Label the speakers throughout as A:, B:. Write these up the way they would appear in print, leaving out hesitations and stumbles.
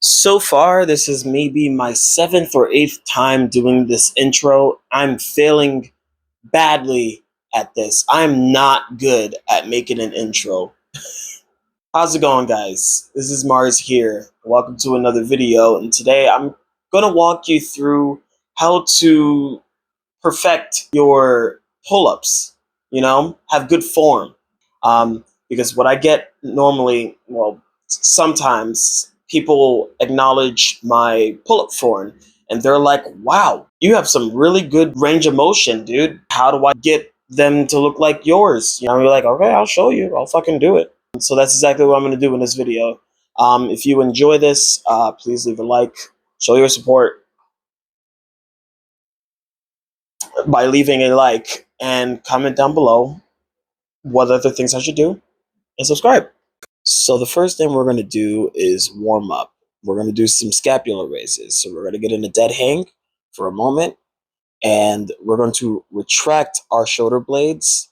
A: So far, this is maybe my seventh or eighth time doing this intro. I'm failing badly at this. I'm not good at making an intro. How's it going, guys? This is Mars here. Welcome to another video, and today I'm going to walk you through how to perfect your pull-ups, have good form. Because what I get normally, sometimes people acknowledge my pull-up form and they're like, wow, you have some really good range of motion, dude. How do I get them to look like yours? You're like, okay, I'll show you. I'll fucking do it. So that's exactly what I'm going to do in this video. If you enjoy this, please leave a like, show your support by leaving a like and comment down below what other things I should do and subscribe. So the first thing we're going to do is warm up. We're going to do some scapular raises. So we're going to get in a dead hang for a moment and we're going to retract our shoulder blades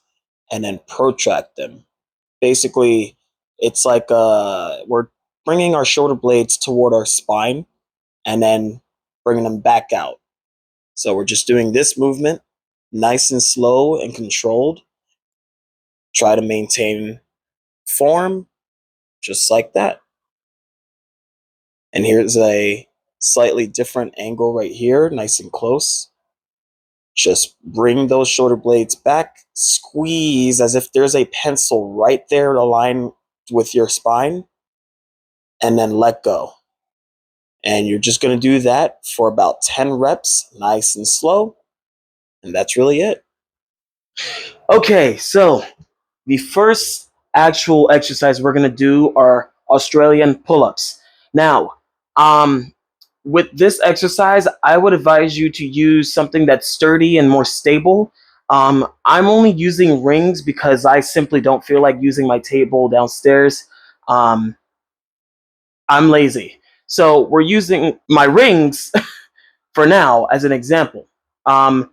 A: and then protract them. Basically, it's like we're bringing our shoulder blades toward our spine and then bringing them back out. So we're just doing this movement nice and slow and controlled. Try to maintain form just like that. And here's a slightly different angle right here, nice and close. Just bring those shoulder blades back, squeeze as if there's a pencil right there to align with your spine, and then let go. And you're just going to do that for about 10 reps, nice and slow. And that's really it. Okay, so the first actual exercise we're going to do are Australian pull-ups. Now, with this exercise, I would advise you to use something that's sturdy and more stable. I'm only using rings because I simply don't feel like using my table downstairs. I'm lazy. So we're using my rings for now as an example.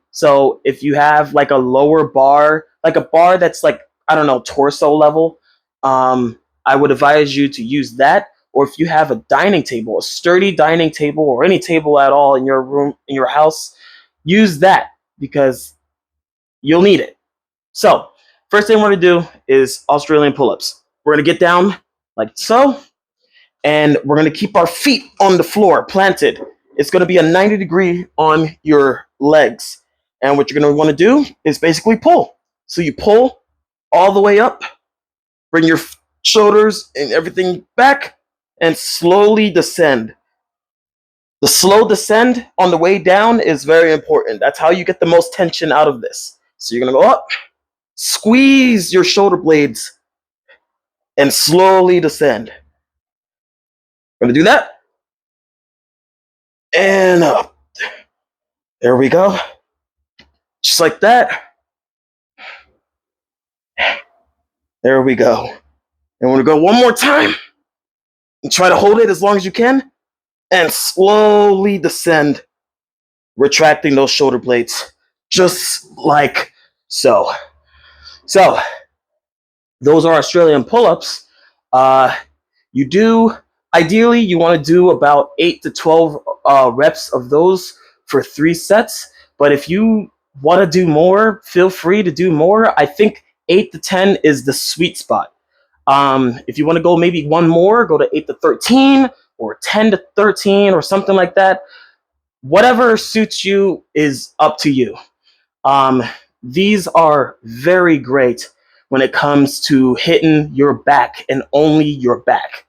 A: So if you have like a lower bar, like a bar that's like, I don't know, torso level, I would advise you to use that. Or if you have a dining table, a sturdy dining table, or any table at all in your room, in your house, use that because you'll need it. So first thing we're going to do is Australian pull-ups. We're going to get down like so, and we're going to keep our feet on the floor planted. It's going to be a 90-degree on your legs. And what you're going to want to do is basically pull. So you pull all the way up, bring your shoulders and everything back, and slowly descend. The slow descend on the way down is very important. That's how you get the most tension out of this. So you're going to go up, squeeze your shoulder blades, and slowly descend. Going to do that. And up. There we go. Just like that. There we go. And we're going to go one more time. And try to hold it as long as you can. And slowly descend. Retracting those shoulder blades. Just like so. So, those are Australian pull-ups. Ideally, you want to do about 8 to 12 reps of those for 3 sets. But if you want to do more, feel free to do more. I think 8 to 10 is the sweet spot. If you want to go maybe one more, go to 8 to 13 or 10 to 13 or something like that. Whatever suits you is up to you. These are very great when it comes to hitting your back and only your back.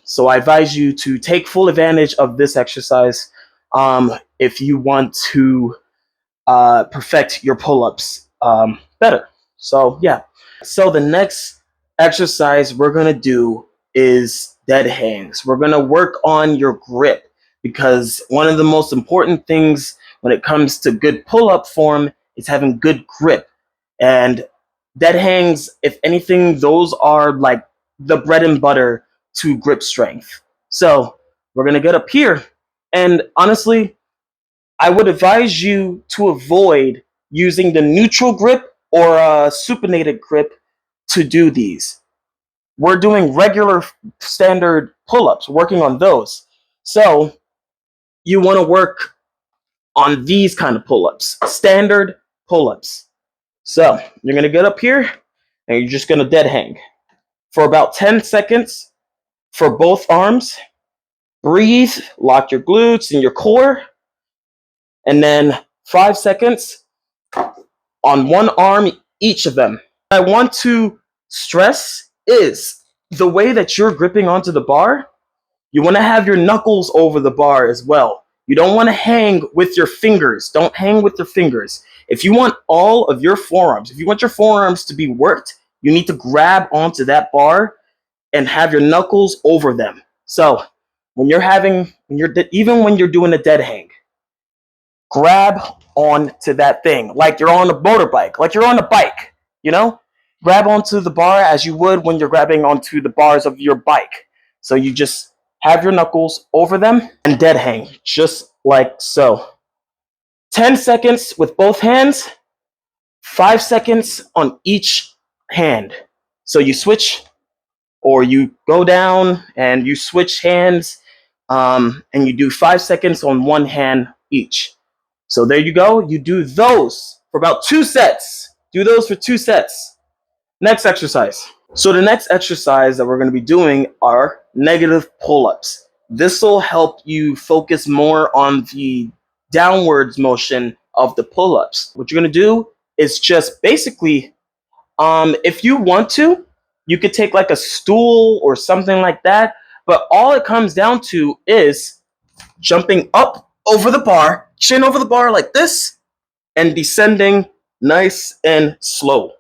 A: So I advise you to take full advantage of this exercise if you want to perfect your pull-ups better. So yeah. So the next exercise we're going to do is dead hangs. We're going to work on your grip because one of the most important things when it comes to good pull-up form is having good grip. And dead hangs, if anything, those are like the bread and butter to grip strength. So we're going to get up here. And honestly, I would advise you to avoid using the neutral grip or a supinated grip to do these. We're doing regular standard pull-ups, working on those. So you want to work on these kind of pull-ups, standard pull-ups. So you're going to get up here and you're just going to dead hang for about 10 seconds for both arms. Breathe, lock your glutes and your core, and then 5 seconds on one arm, each of them. What I want to stress is the way that you're gripping onto the bar. You want to have your knuckles over the bar as well. You don't want to hang with your fingers. Don't hang with your fingers. If you want all of your forearms, if you want your forearms to be worked, you need to grab onto that bar and have your knuckles over them. So when you're even when you're doing a dead hang, grab onto that thing like you're on a motorbike, like you're on a bike, you know? Grab onto the bar as you would when you're grabbing onto the bars of your bike. So you just have your knuckles over them and dead hang, just like so. 10 seconds with both hands, 5 seconds on each hand. So you switch, or you go down and you switch hands, and you do 5 seconds on one hand each. So there you go. You do those for about 2 sets. Do those for 2 sets. Next exercise. So the next exercise that we're going to be doing are negative pull-ups. This will help you focus more on the downwards motion of the pull-ups. What you're going to do is just basically, if you want to, you could take like a stool or something like that. But all it comes down to is jumping up over the bar, chin over the bar like this, and descending nice and slow.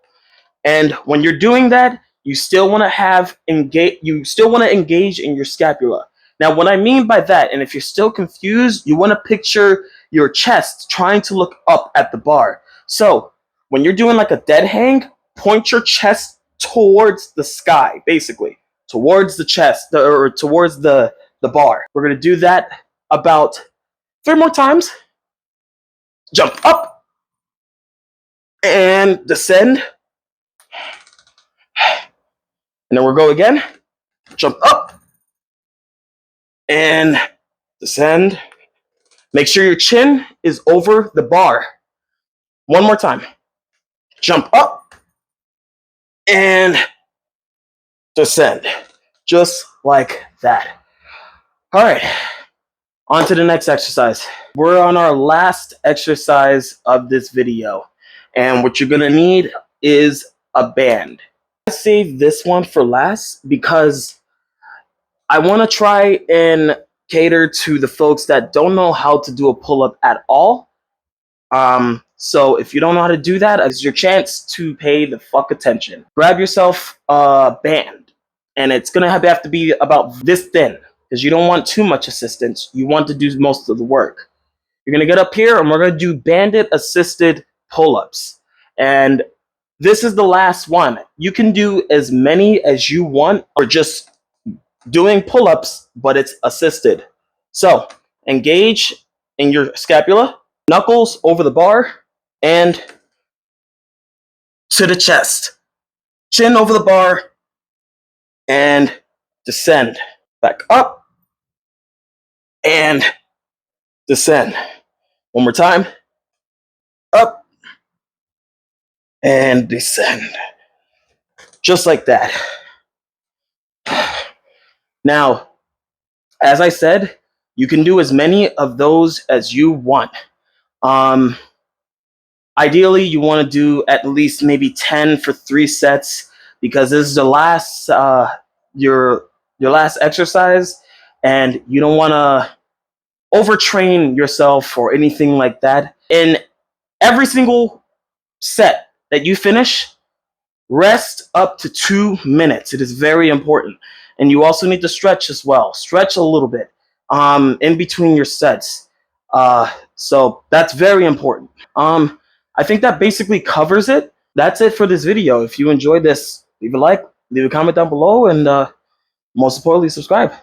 A: And when you're doing that, you still want to engage in your scapula. Now, what I mean by that, and if you're still confused, you want to picture your chest trying to look up at the bar. So when you're doing like a dead hang, point your chest towards the sky, basically, towards the chest or towards the bar. We're going to do that about 3 more times. Jump up and descend. And then we'll go again. Jump up and descend. Make sure your chin is over the bar. One more time. Jump up and descend. Just like that. All right. On to the next exercise. We're on our last exercise of this video. And what you're going to need is a band. I saved this one for last because I want to try and cater to the folks that don't know how to do a pull-up at all. So if you don't know how to do that, it's your chance to pay the fuck attention. Grab yourself a band, and it's gonna have to be about this thin because you don't want too much assistance. You want to do most of the work. You're gonna get up here, and we're gonna do banded assisted pull-ups, and this is the last one. You can do as many as you want, or just doing pull-ups, but it's assisted. So engage in your scapula, knuckles over the bar, and to the chest. Chin over the bar, and descend. Back up, and descend. One more time. Up, and descend. Just like that. Now, as I said, you can do as many of those as you want. Ideally, you want to do at least maybe 10 for 3 sets because this is the last your last exercise, and you don't want to overtrain yourself or anything like that. In every single set that you finish, rest up to 2 minutes. It is very important. And you also need to stretch as well. Stretch a little bit in between your sets. So that's very important. I think that basically covers it. That's it for this video. If you enjoyed this, leave a like, leave a comment down below, and most importantly, subscribe.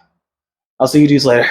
A: I'll see you dudes later.